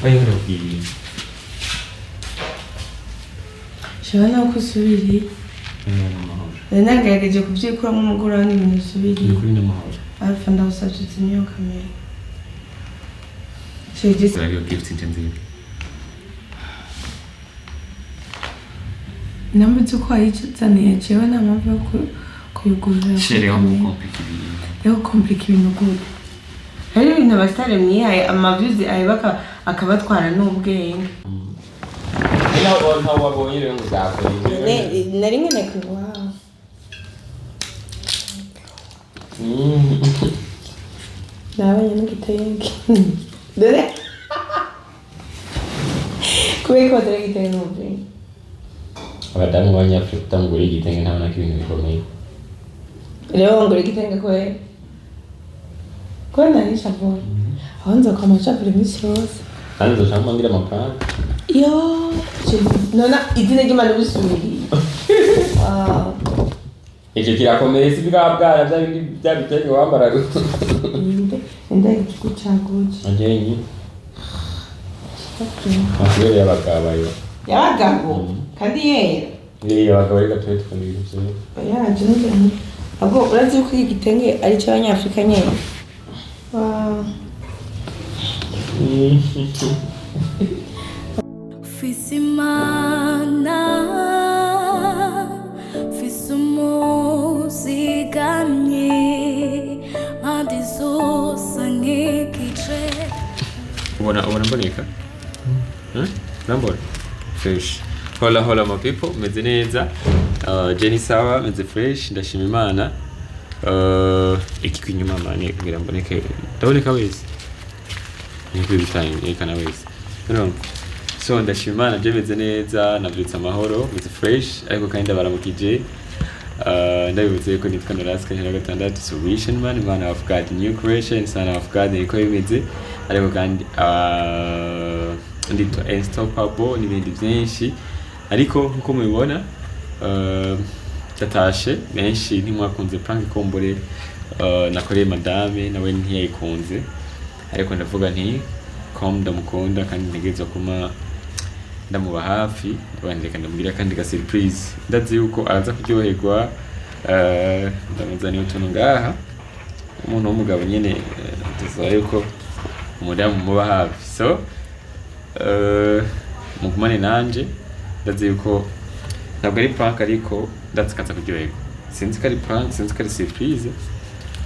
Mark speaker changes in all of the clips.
Speaker 1: Oya urabwiye.
Speaker 2: Shobora kusubiri. Nagerageje kubyikuramo umugore wa n'ibintu subiri.
Speaker 1: Kuri n'amahoro.
Speaker 2: Alpha ndawusatutse niyo kamera. Shegise.
Speaker 1: Ari gift intensive.
Speaker 2: Namutse ko ayicutaniye cewe na mpamvu yo kuyugurira.
Speaker 1: Shere yo complicated.
Speaker 2: Yo complicated n'ugud. Hari ibintu basitare mwihaye amavyuzi ayibaka akabatwara n'ubwenge.
Speaker 1: Nta wabonye rero nguzakora.
Speaker 2: Nari ngene kuwa. Nabonye n'igitenge. Dore. Kubera ko dore igitenge n'ubwenge.
Speaker 1: Abadamu b'Abanyafurika ngura igitenge ntabona ko ibintu bikomeye.
Speaker 2: Leo ngura igitenge kwe. Kwa nani shavona? Hanza kama shavura imisi yose.
Speaker 1: Kandi uzoshaka ngira amafaranga.
Speaker 2: Yo, nona idine ry'Imana bisubiri.
Speaker 1: Icyo kirakomeye si bwabwara bya bitenge wambaraga.
Speaker 2: Enda igicuku cyagoje.
Speaker 1: Ajenyi. Akubere y'abagabo ayo.
Speaker 2: Y'abagabo? Kandi yera?
Speaker 1: Abagabo reka tuwe tukunda ibintu byiza.
Speaker 2: Oya, jyene. Abo urazi ko igitenge ari cy'Abanyafurika nyene.
Speaker 3: Fisimana Fisumuzigamye Adizosa nkikice
Speaker 1: Ubona mboneka? Nambona? Fresh. Hola my people, meze neza. Jenny sawa, meze fresh, ndashima Imana. Iki kwinyuma mane kugira mboneke. Ndaboneka wese. Niko bitanye kana wese. So ndashima Imana je meze neza, navyutse amahoro, meze fresh, ariko kandi baramukije. Ndabibutse ko nitwa Norasque Ntare VI solution man of God, new creation, son of God, niko bimeze. Ariko kandi nditwa unstoppable n'ibindi byinshi. Ariko nkuko mubibona tatashe benshi ntimwakunze prank kombore nakoreye madame nawe ntiyayikunze, ariko ndavuga nti kom ndamukunda kandi ntegerezwa kuma ndamuba hafi, ndabandika ndamubwira kandi ga surprise ndazi yuko araza kuryoherwa. Ndamuzaniye utuntu ngaha, umuntu w'umugabo nyene tuzaye yuko umudamu muba hafi, so mugumane nanje. Ndazi yuko ntabwo ari prank ariko ndatsikaza kuryoherwa. Sinzi ko ari prank, sinzi ko ari surprise,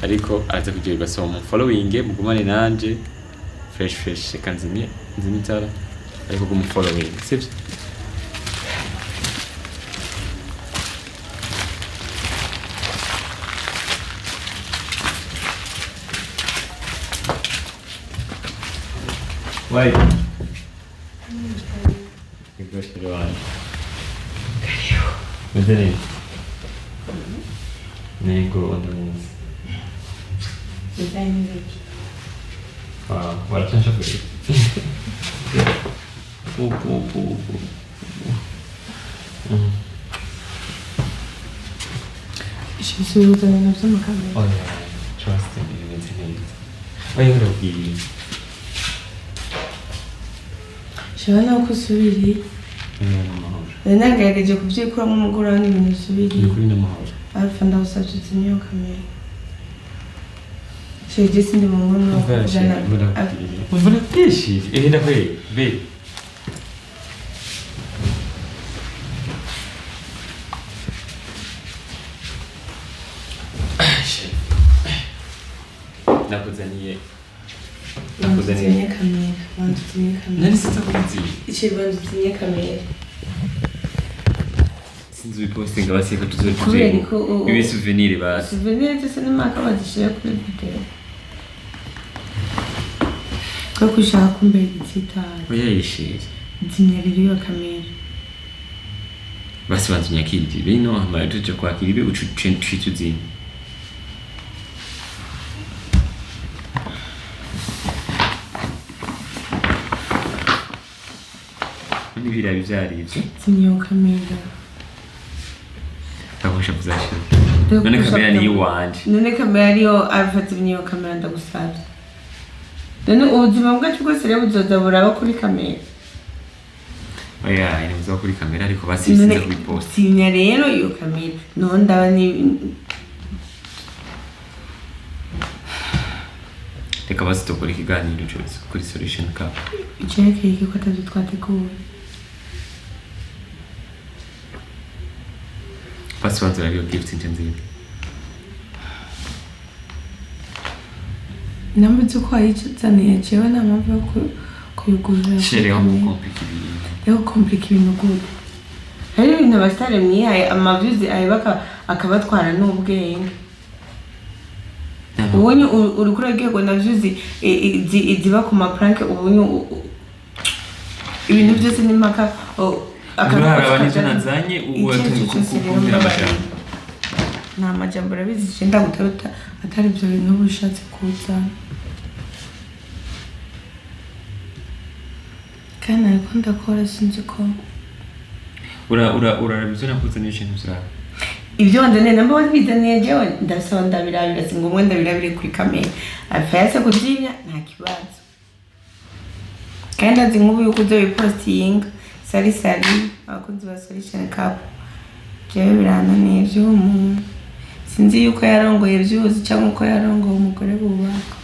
Speaker 1: ariko araza kuryoherwa. So mu following mugumane nanje fresh kanzimye itara, ariko mu following sibyo. Why? Goshiro wanjye. Kariyo. Meze neza. Nego ndamuzi.
Speaker 2: Design neza.
Speaker 1: Waracansha kuri.
Speaker 2: Ishisubiza na by'amakamera.
Speaker 1: Oh yeah, trust in it. Oya urabwiye.
Speaker 2: Shobora kusubiri. Nagerageje kubyikuramo umugore wa n'ibintu subiri.
Speaker 1: Kuri n'amahoro.
Speaker 2: Alpha ndawusatutse niyo kamera. Shegise ndi mu ngono kujana.
Speaker 1: Mvura teshi, ehenda kwe, be. Nakuzaniye
Speaker 2: kamera.
Speaker 1: Nani sasa kuzi?
Speaker 2: Ichibandutinye kamera.
Speaker 1: Sinzi postinga basi ko tuzotuje. Ibi souvenir basi.
Speaker 2: Souvenir cyose n'amaka badishira kuri video. Ko kushaka kumbe igitara.
Speaker 1: Oya yishije.
Speaker 2: Zinyaririyo kamera.
Speaker 1: Basi bantunyakirije bino ama tuje kwakira ibi ucucentuzini. Nibira bivyarivye.
Speaker 2: Zinyo kamera.
Speaker 1: Takosha kuzashira. None kamera ni yiwanje.
Speaker 2: None kamera ariyo afata ibinyo kamera ndagusabye. none ubuzima bwacu bwose rero buzoza buraba kuri kamera.
Speaker 1: Oya ine buzoba kuri kamera ariko basize kubiposta
Speaker 2: sinya rero iyo kamera no ndaba ni
Speaker 1: reka basitokora ikiganiro cyose kuri solution cup
Speaker 2: icyerekeye ko atari twateguwe
Speaker 1: pasibanza rero gift intensive
Speaker 2: namwe uko ayicuzaniye jewe nta mpamvu yo kuyugurura
Speaker 1: shere ho
Speaker 2: komplika ibintu gute hari ibintu abasitari mwihaye amaviews ayibaka akabatwara n'ubwenge ubonye uri kuragirwa na views iziba ku maprank ubonye ibintu byose nimaka
Speaker 1: akarabanje nazanye uwatumye amajambo
Speaker 2: nta majambo rabizi cyenda gutaruta atari byo bintu bushatse kuza kana ariko ndakora sinzi ko
Speaker 1: urarabizwe nakuze n'ikintu ziraba
Speaker 2: ibyo ndane namba wabizaniye jewe ndasaba ndabirabira singomwe ndabirabire kuri kamera afayase kuzinya nta kibazo kandi azi nk'ubu yuko uzo biposting sari abakunzi ba solution cup jewe birananiye by'umuntu sinzi yuko yarongoye byuzi cyangwa uko yarongoye umugore bubaka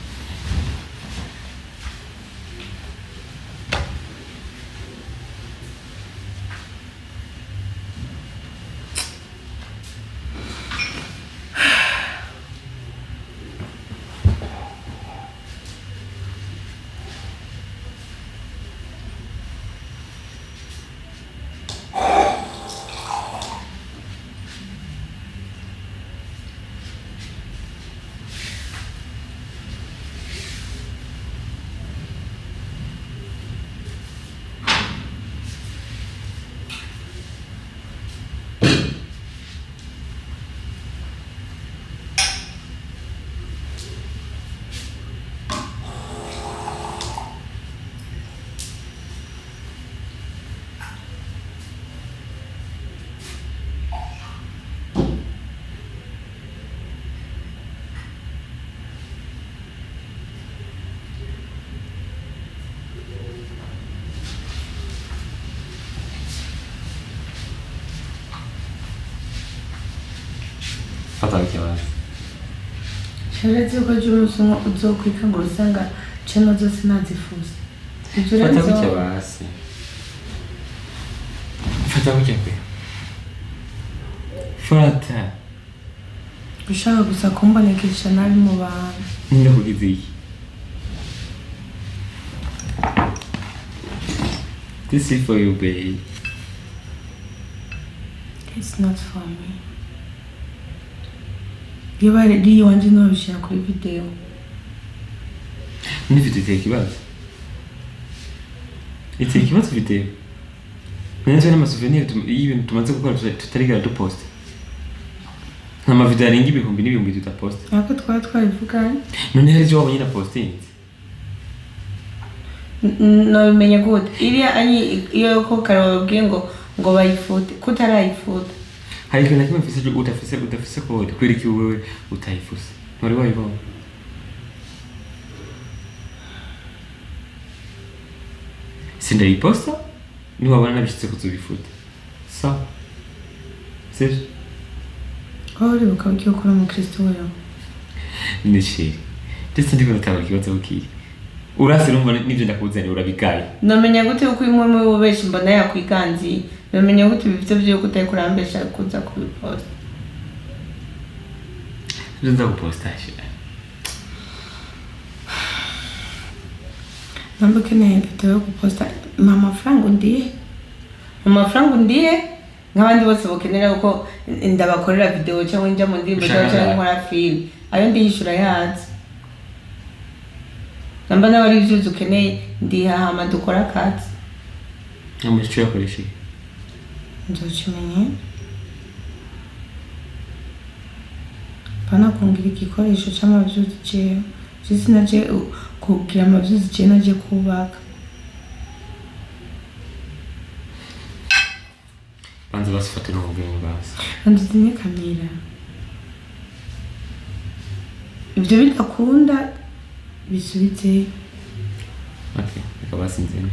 Speaker 1: fataki abandi
Speaker 2: Sharetse ko cy'umusonga uzokwika ngo usanga channel zose nazifuza
Speaker 1: fataki abasi fataki kwe fata
Speaker 2: ushaka gusa kumbonekesha nabi mu bantu
Speaker 1: ndakugize iki this is for you babe
Speaker 2: it's not for me yabare di wanje no bishya kuri video
Speaker 1: ni video iteye ikibazo iteye ikibazo video neza n'amasouvenir y'ibintu tumaze gukora tutariga dupost nta video arenga ibihumbi n'ibihumbi tutapost
Speaker 2: ako twabivuganye
Speaker 1: none hari jo wabonye na posting
Speaker 2: no bimenye gute iriya anyi iyo ko karababwiye ngo bayifute kutarayifute
Speaker 1: hari ikintu kimwe mfise udafise code kwereka wewe utayifuse ntari wayibona sindayiposta ni wabona nabishitse kuzobifuta sa sivyo
Speaker 2: uri ukabyo kuri mu Kristo wewe
Speaker 1: nishiri ndetse ndiko nataba ikibazo bukiri urase rumva nivyo ndakuzanye urabigaye
Speaker 2: nomenya gute uko imwe mu bubeshi mbona yakwiganzi nomenya gute bivyo byo kutaye kurambesha kuza kubiposta
Speaker 1: nza kuposta
Speaker 2: namba kene bitawe kuposta mama frango ndiye nk'abandi bose bokenera uko ndabakorera video cyangwa njya mu ndimbo cyangwa nkora film ayo ndihishura yazi namba n'abari ibyo ukeneye ndihahama dukora akazi
Speaker 1: amuco yakoresha
Speaker 2: nzokimenye pana kungira igikoresho cy'amavyuzi cyeyo sisi naje kugira amavyuzi cyeyo naje kubaka
Speaker 1: banza basifate n'ubwenge basi
Speaker 2: nduzinye kamera ibyo bidakunda bisubitse
Speaker 1: Okay, akaba sinzina.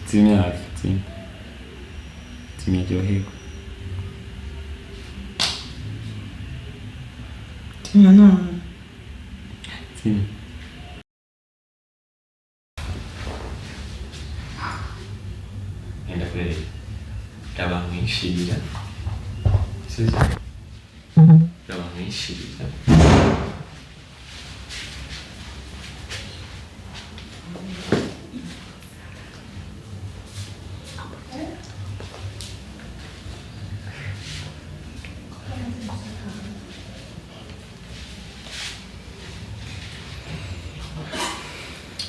Speaker 1: Zimya zimya. Zimya ryohego.
Speaker 2: No.
Speaker 1: Zimya. Enda kure. Kaba mwishirira. Sisi. Kaba mwishirira.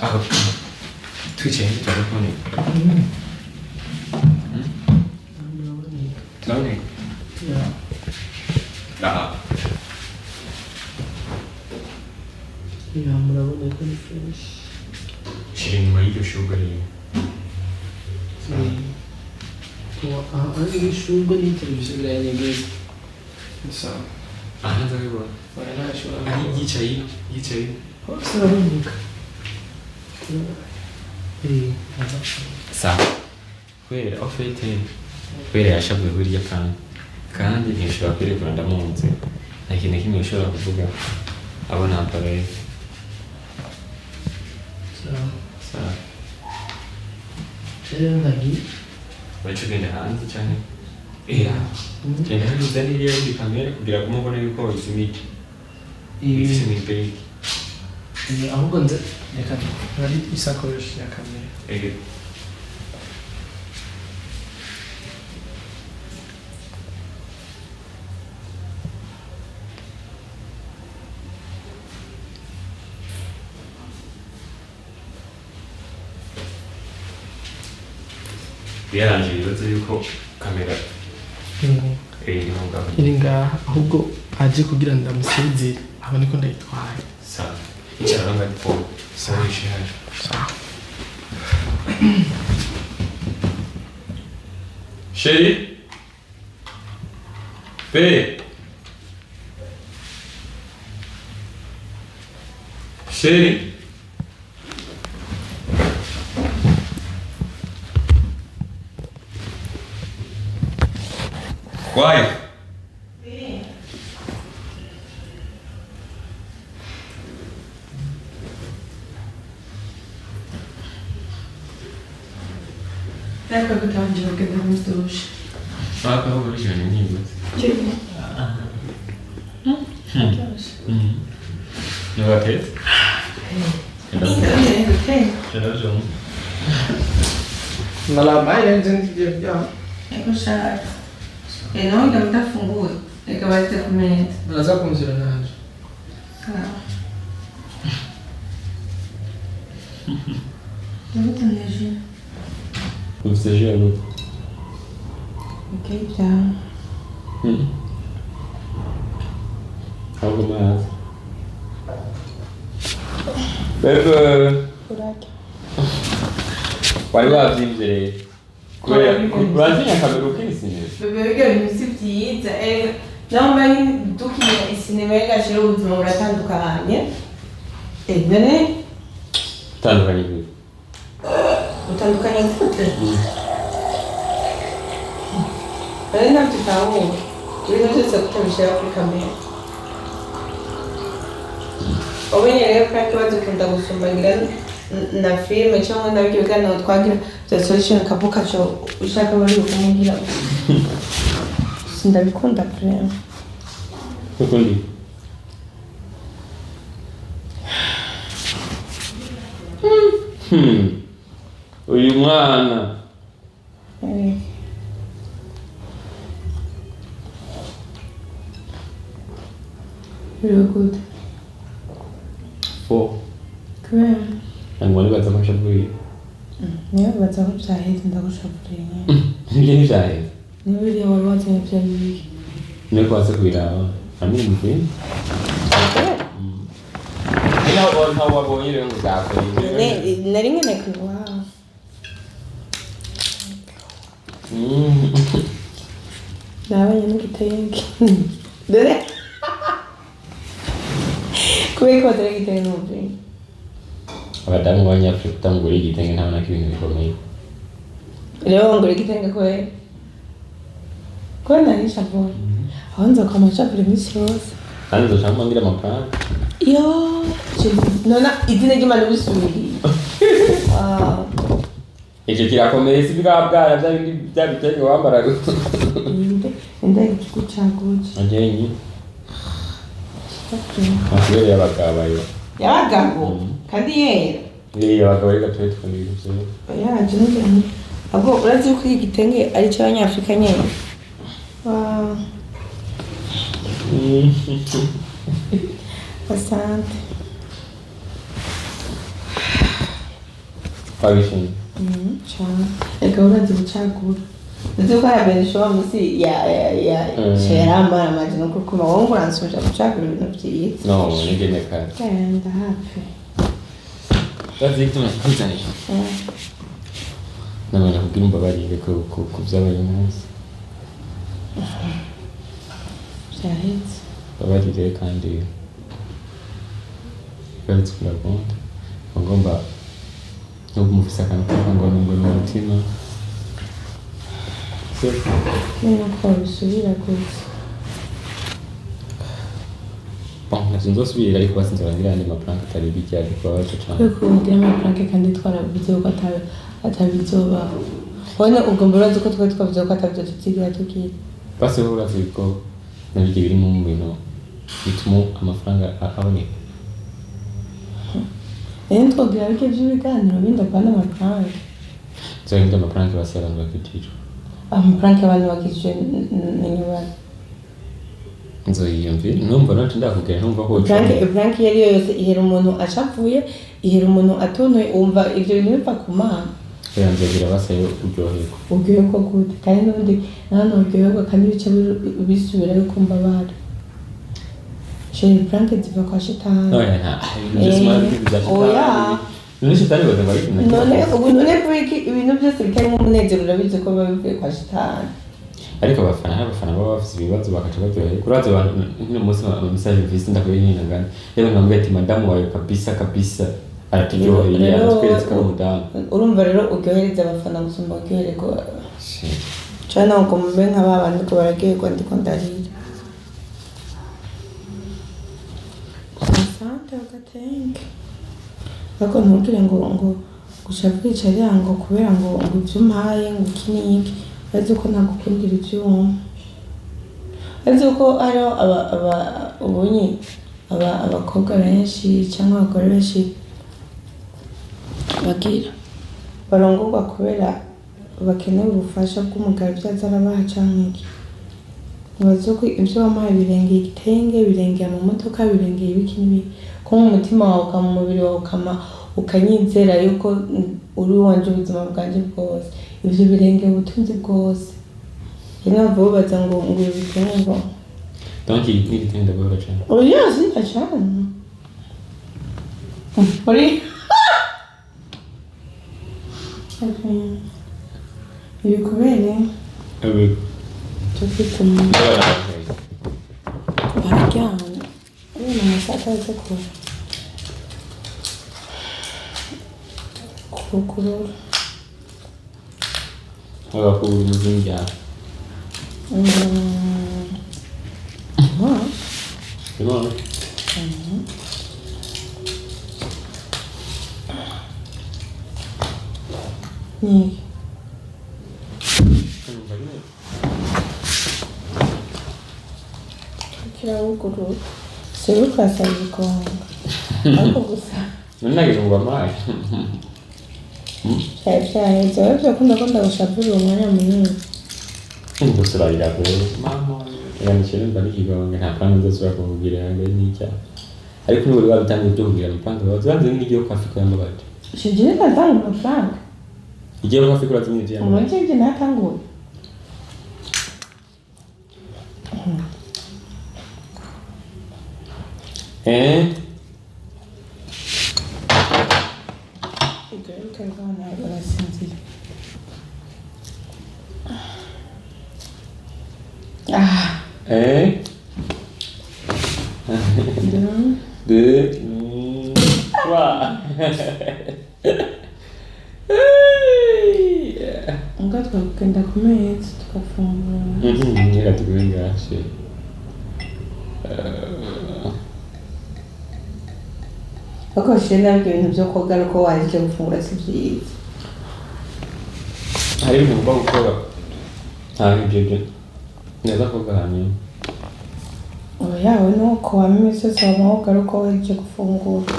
Speaker 1: Ah, Twitch telefoni. Telefoni.
Speaker 4: Ya.
Speaker 1: Ah.
Speaker 4: Ya murabona ko ni fresh.
Speaker 1: Chini nyuma y'iryo shugwe rero.
Speaker 4: Ari ishurwe ni televiziyo biranyegeza. Sawa.
Speaker 1: Aha ndabibona.
Speaker 4: Barashobora.
Speaker 1: Ari yicaye.
Speaker 4: Hose araboneka.
Speaker 1: Sawa. Kubera ofete. Kubera yashavuye buriya kandi ntishobora kwerekana ndamunze. Nta kintu kimwe ushobora kuvuga abona mpare. Sawa.
Speaker 4: Rero ndagi.
Speaker 1: Bacu genda hanze cyane. Genda hanze uzane iriya yindi kamera kugira ngo mubone yuko izimije. Ifise imbere.
Speaker 4: Ahubwo nze reka ari isakoresha ya kamera.
Speaker 1: Yarangiye ibibazo yuko kamera
Speaker 4: iri ngaha ahubwo aje kugira ndamusezere abone ko ndayitwaye.
Speaker 1: Sawa. Icara ngati po. Sawa ishihari.
Speaker 4: Sawa.
Speaker 1: Chérie. Bé. Chérie. Wife.
Speaker 2: Ecco che tanto che devo uscire.
Speaker 1: Ah, però quello c'è un nido. Non va che? C'è ragione.
Speaker 4: Ma la mai gente ya.
Speaker 2: Ecco sai. E noi che metà fungo e che vai a comere.
Speaker 4: Ma la sa come si rende?
Speaker 2: Dove te ne esci?
Speaker 1: Come stai girando?
Speaker 2: Ok, ciao.
Speaker 1: Algo mais. Pepe.
Speaker 2: Curaca.
Speaker 1: Qual é o abzinho direito? Brasinha, cabelo que ensina?
Speaker 2: Bebe che mi si pizza e non vai tu che si ne venga c'è l'ultimo ora tanto cagagna. E bene?
Speaker 1: Tanto vai qui.
Speaker 2: Tanto cagagna tutte. E non ti fa uno. Io non so se mi c'è Africa me. O bene rero kandi bazikunda gusumba ngira na filme cyangwa nabyo biganiro twagira bya solution kabuka cyo ushaka bari kumubwira. Sindabikunda vraiment.
Speaker 1: Kukundi. Uyu mwana.
Speaker 2: Real good.
Speaker 1: Four.
Speaker 2: Great.
Speaker 1: And what about the much of we?
Speaker 2: Yeah, but I'm sorry, I'm not sure.
Speaker 1: Ninguém já é.
Speaker 2: Nem video wari watching a film.
Speaker 1: Não posso cuidar. A mim não tem. Não, não vou ir em lugar.
Speaker 2: Nari ngene ku wow. Nabanye n'igitenge. Dore. Kuko ko dore igitenge n'ubwe.
Speaker 1: abadamu b'abanyafurika utamugura igitenge ntabona ko ibintu bikomeye
Speaker 2: rero ngura igitenge ko narisha vuba aho nza kwa macapure iminsi yose
Speaker 1: kandi nzoshaka ngira amafaranga
Speaker 2: yo nona izina ry'Imana bisubiriye
Speaker 1: icyo kirakomeye si bwa bwana bya bindi bya bitenge wambaraga
Speaker 2: inde igihugu cyaguye
Speaker 1: agenyi akubere y'abagabo
Speaker 2: y'abagabo kandi yera
Speaker 1: abagabo ari gatoya twumva ibintu bye
Speaker 2: yaje n'ibintu ahubwo urazi yuko iki gitenge ari cy'abanyafurika nyine asante
Speaker 1: twabishimye
Speaker 2: cyane reka urazi gucagura ndetse ko yabere showa musi ya sherama amaje no kukuma wowe uransonja gucagura ibintu byiza
Speaker 1: no nigene kandi
Speaker 2: kanda hafi
Speaker 1: bazi ko nakuzanye nabona kugira umbabarire ku byabaye umunsi
Speaker 2: byahetse
Speaker 1: babarire kandi bari twiragomba ngomba no kumufisa akantu kangwa ngo n'umutima
Speaker 2: nuko bisubira gusa
Speaker 1: ntabwo nzosubira ariko basinze bangira andi mafaranga atari bijya ariko baje cyane
Speaker 2: kuko ugira amafaranga kandi twarabize ko atabizoba wone ubwo mburazi ko twari twavuze ko atabyo tutigira tugira
Speaker 1: basi wowe urazi ko nabyo biri mu bintu bituma amafaranga aboneka
Speaker 2: twogira ariko iby'ibiganiro bindi apana amafaranga
Speaker 1: nzagenda amafaranga basi abantu bakitijwe
Speaker 2: amafaranga abantu bakitijwe n'inyubako
Speaker 1: nzoyiyumvira numva nacu ndakubwira numva ko
Speaker 2: frank iyo ariyo yose ihera umuntu acapfuye ihera umuntu atonoye wumva ibyo bintu biva ku mana
Speaker 1: nzogira basayo
Speaker 2: uryoherwa gute kandi n'ubundi nanone uryoherwa kandi bice bisubira yo kumva bari sheri frank ziva kwa shitani oya
Speaker 1: none shitani baza bari
Speaker 2: none kubiki ibintu byose bitarimo umunezero urabizi ko biba bivuye kwa shitani
Speaker 1: ariko abafana baba bafite ibibazo bakaca baryoherwa kuraza abantu nk'uno munsi message visi ndakubiri n'ingana rero nambwiye ati madamu wawe kabisa araturyoheye aratweretse ko ari umudamu
Speaker 2: urumva rero uryohereza abafana gusumba uryohererwa cyane ntabwo mube nka ba bandi ko bararyoherwa ndiko ndarira asante ugatenge ariko ntugire ngo gushaka kwicarira ngo kubera ngo ibyo umpaye ngo iki n'iki azi ko nagukundira ibyuma azi ko hariho ubunye abakobwa benshi cyangwa abagore benshi bagira barongorwa kubera bakeneye ubufasha bw'umugabo ibyo aza arabaha cyangwa iki ntibazi ko ibyo wamuhaye birengeye igitenge birengeye amamodoka birengeye ibiki n'ibiki ko mu mutima wawe ukama mu mubiri wawe ukanyizera yuko uri wanje ubuzima bwanjye bwose ibyo birengeye ubutunzi bwose rero bavubaza ngo ibitenge ngo
Speaker 1: donc n'igitenge ndabora cyane
Speaker 2: oya sindacana uri ibikubere tufite umuntu bararyamye uyu ni umusaka aza kukurura
Speaker 1: abakubura umuzingi yawe imana
Speaker 2: ni kirawugurura siwe twasaba igikombe ariko gusa
Speaker 1: nanagira ngo amaye
Speaker 2: byahetse wowe byakunda ko ndagushabura umwanya munini
Speaker 1: gusa urarira kure mama yandikira mba n'ikigabanga nta kandi nzasubira kumubwira yanjye n'icyaha ariko n'ubu rwaba bitangiye byo kubwira amafaranga baza banze n'igiye kwa Afrika y'amabati
Speaker 2: shingire natanga amafaranga
Speaker 1: igiye kwa Afrika urazi n'ibyo
Speaker 2: mu gihe njye natanguye ukabona barasinzira
Speaker 1: deux, trois.
Speaker 2: Ngo twagenda ku meza tukafungura.
Speaker 1: Reka tuguhe ngashe.
Speaker 2: Ako shena ibintu byo koga ariko waje gufungura si byiza.
Speaker 1: Hari ibintu ugomba gukora. Ibyo. Neza koga hanyuma.
Speaker 2: Oya, nuko wameze sama koga ariko waje gufungura.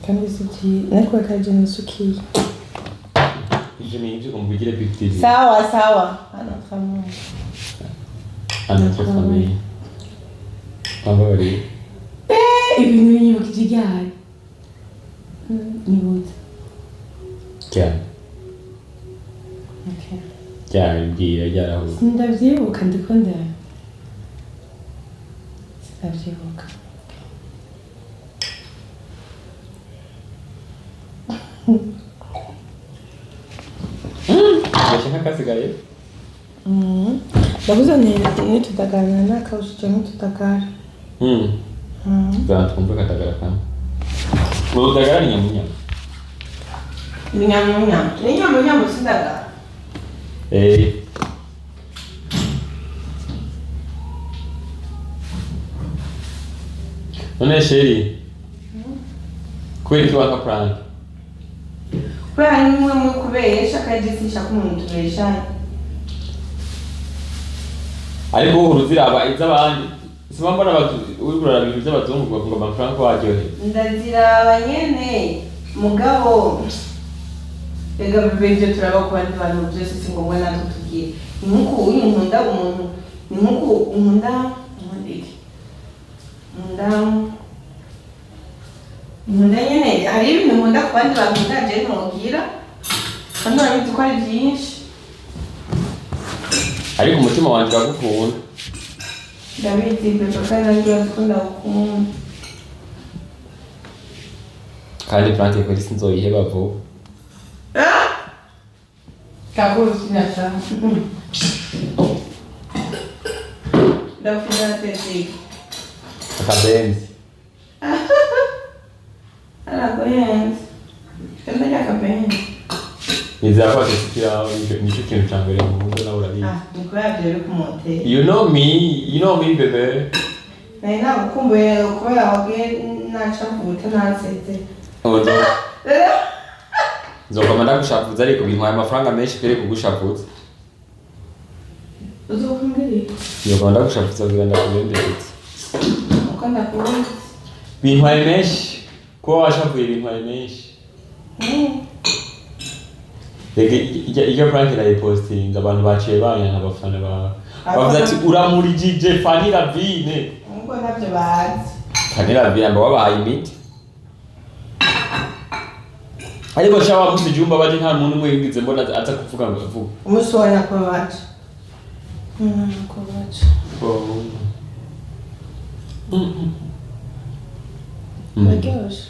Speaker 2: Kandi si byiza. Nako kaje nisukiye.
Speaker 1: Ibyo ni ibyo umbigire big deal.
Speaker 2: Sawa.
Speaker 1: Notre famille. Amori.
Speaker 2: Ibintu binyibukije igihari. Nibutse.
Speaker 1: Cyane.
Speaker 2: Okay.
Speaker 1: Cyane bwira yaraho.
Speaker 2: Ndavyibuka ndiko ndaya. Ndavyibuka.
Speaker 1: Ndashaka kasigaye.
Speaker 2: Ndabuza nitudagana nakawushije nitudagara.
Speaker 1: Twumva katagara kamwe. Udagara ni nyamunyama.
Speaker 2: Ni nyamunyama sindagara.
Speaker 1: None sheri. Kweli kiwa ka prank.
Speaker 2: Kwa ni mwe kubesha kajisisha kumuntu tubeshanye.
Speaker 1: Ariko uruziraba izabandi. Sibambona abantu urugura ibintu by'abazungu bavuga amafaranga waryohe.
Speaker 2: Ndaziraba nyene mugabo ega bibyo turaba ku bandi bantu byose singomwe natwe tugiye. Nkuko uyu nkunda umuntu ni nkuko nkunda nyene hari ibintu nkunda ku bandi bantu ndaje ntubwira. Kandi arabizi ko ari byinshi.
Speaker 1: Ariko umutima wanje uragukunda.
Speaker 2: Ndabizi ibyo kandi nanjye ndakunda gukunda.
Speaker 1: Kandi prank ko sinzoyiheba vuba.
Speaker 2: Kaguzi nasa. Ndafuna tete.
Speaker 1: Akabenzi.
Speaker 2: Aragoyenzi. Kama akabenzi.
Speaker 1: Nizakwa kusikia nicho kintu cha mbere mu mundo nawe urabizi.
Speaker 2: Niko yabyo ku motel.
Speaker 1: You know me baby.
Speaker 2: Na ukumbuye kubera wage nacavuta nasete.
Speaker 1: Ozo. Nzokomanda gushapuza ariko bintwaye amafaranga menshi kere kugushapuza.
Speaker 2: Uzokumbiri.
Speaker 1: Nzokomanda gushapuza biganda kubendetse.
Speaker 2: Ukanda kubi.
Speaker 1: Bintwaye menshi. Ko washapuye bintwaye menshi. Iyo prank na posting abantu baciye banya nk'abafana ba bavuze ati uramuri DJ Fanny Lavine.
Speaker 2: Ngo nabyo bazi.
Speaker 1: Fanny Lavine amba wabahaye imiti. Ariko shawa musi jumba baje nta muntu umwe yigize mbona aza kuvuga ngo avuga.
Speaker 2: Umusora ko baje. Ko baje. Bagosh.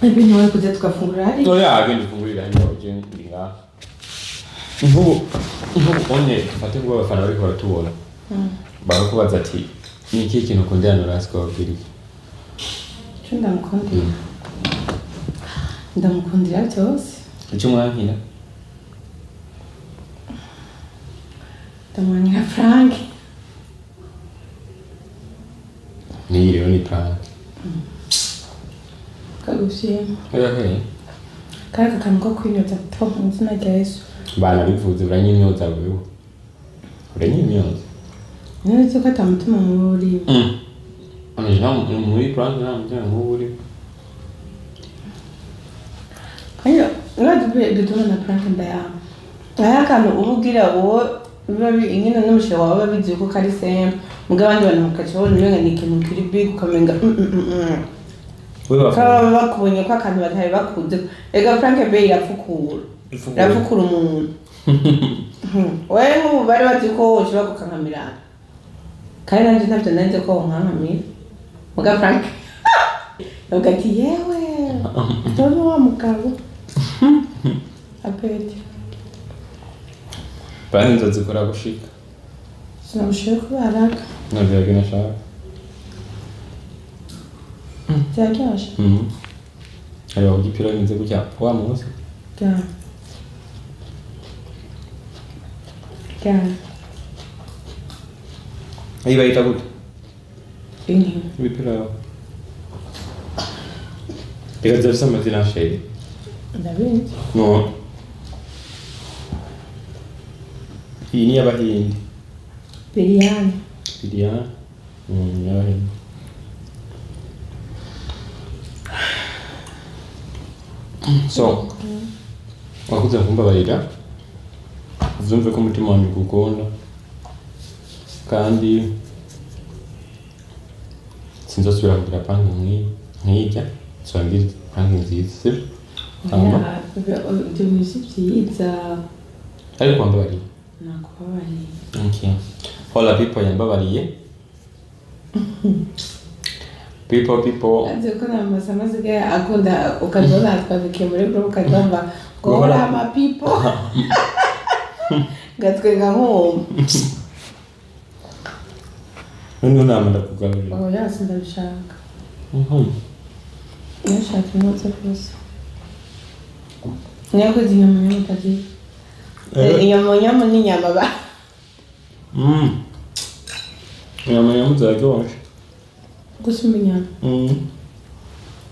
Speaker 2: Ibintu wari kuza tukafungura hari?
Speaker 1: Oya agende fungurira hano je ndinga. Nkubu onye fate ngo abafana bariko baratubona. Barakubaza ati ni iki kintu ukundira Norasque wabwira?
Speaker 2: Ndamukundira cyose.
Speaker 1: Icyo mwankira?
Speaker 2: Ndamwanira Frank.
Speaker 1: Ni rero ni prank.
Speaker 2: Kagushima.
Speaker 1: Oya.
Speaker 2: Kaka kanko kwinyoza to nzina rya Yesu.
Speaker 1: Bana bivuze uranyimyoza wewe. Uranyimyoza.
Speaker 2: Nzi ko atamutima muri.
Speaker 1: Amajina muri prank na mujana muri.
Speaker 2: Ayo, ngajwe gituma na prank ndaya. Aya kantu ubugira uwo bibabi ingene n'umushe wawe bizi ko kari same. Mugabandi bantu mukacyo n'inga ni ikintu kiri big ukamenga Kaba bakubonye ko akantu batari bakuze. Ega Frank Bay yafukura. Yafukura umuntu. Wewe mu bari bati ko ushobora gukankamira. Kandi nanje ntabyo nanze ko nkankamira. Muga Frank. Ugati yewe. Ndono wa mugabo. Apeti.
Speaker 1: Bani nzozikora gushika.
Speaker 2: Sinamushaka baraka.
Speaker 1: Nabyo gina shaka.
Speaker 2: Cyaryoshe.
Speaker 1: Hariho igipira nze gutya wa munsi.
Speaker 2: Gana. Gana.
Speaker 1: Iyi bayita gute?
Speaker 2: Inki.
Speaker 1: Ibipirawo. Reka zifise amazina sheri.
Speaker 2: Ndabizi.
Speaker 1: No. Iyi ni y'Abahindi.
Speaker 2: Biryani.
Speaker 1: Biryani. Y'Abahindi. So, wakuze kumbabarira. Uzumve ko umutima wanjye ugukunda. Kandi sinzosubira kugira prank nk'ijya. Ngira prank nziza, sibyo?
Speaker 2: Ya, ibyo bisi byiza.
Speaker 1: Ariko wambabariye.
Speaker 2: Nakubabariye.
Speaker 1: Okay. Hola people yambabariye. People.
Speaker 2: Azi ko namasama zige akunda ukazona twabikiye muri group ukazamba ngo hora ama people. Gatwenga nko.
Speaker 1: None namanda kugaburira.
Speaker 2: Oh yasi ndabishaka. Nashaka inotse gusa. Nyako zinyama nyamutazi. Inyama ni nyama ba.
Speaker 1: Inyama zararyoshe.
Speaker 2: Gusumba inyama.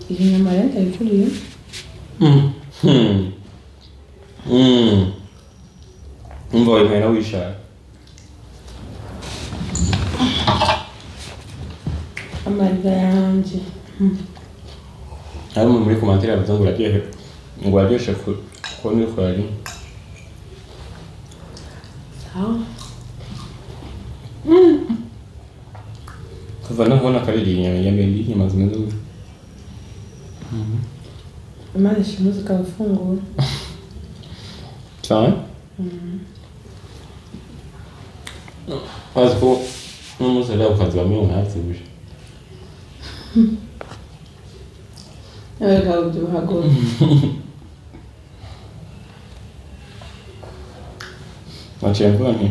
Speaker 2: Iyi nyama rero ndayicuriye.
Speaker 1: Umva wemera wishaka.
Speaker 2: Amarira yanje.
Speaker 1: Hari umuntu muri commentaire yavuze ngo uraryohe. Ngo aryoshye ko ni ko ari.
Speaker 2: Sawa.
Speaker 1: Kuva nabona kabiri inyama zimeze gutya.
Speaker 2: Imana ishimuze ukabafungura.
Speaker 1: Cyane? Azi ko n'umunsi rero ukazibamo ntatsibuje.
Speaker 2: Nawe ukabubyibuha gose.
Speaker 1: Waciye mvuga nti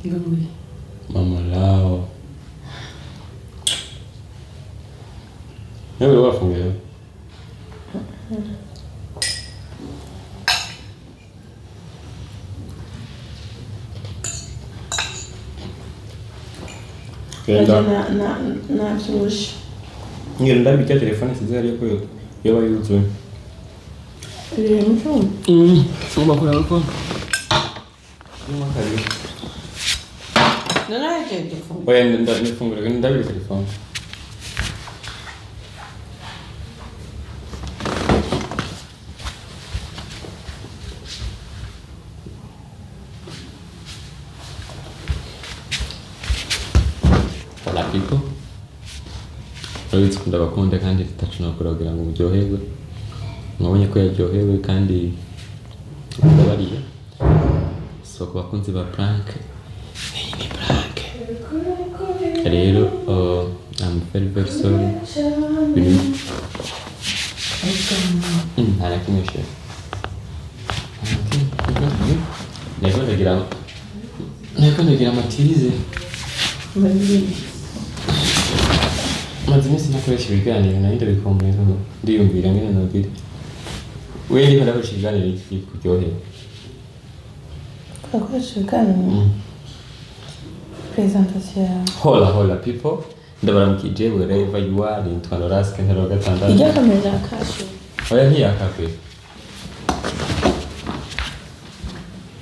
Speaker 2: Ngambwe.
Speaker 1: mama lao. Yewe wafunguye.
Speaker 2: Kenda na tush.
Speaker 1: Ngenda ndabika telefone sizari ko yoba yuzuye.
Speaker 2: Iri mucho.
Speaker 1: Soma kora ko. Soma kari.
Speaker 2: Nana je telefone.
Speaker 1: Oya ndafungura ndabika telefone. Hola people. Uretse kunda bakunda kandi tutacunakura kugira ngo uryoherwe. Mwabonye ko yaryohewe kandi ndabariye. So ku bakunzi ba prank. Iyi ni prank. Rero I'm very sorry. Harakimeshe. Nako ndagira matirize. Mazimisi nakoresha ibiganiro nayo ndabikomeye hano ndiyumvira ngene nabiri. Wewe ndiko ndakoresha ibiganiro iki kuryohera.
Speaker 2: Kakoresha ibiganiro. Presentation.
Speaker 1: Hola people. Ndabaramukije wherever you are in Norasque Ntare VI.
Speaker 2: Ijya kamera kasho.
Speaker 1: Oya ntiyakafe.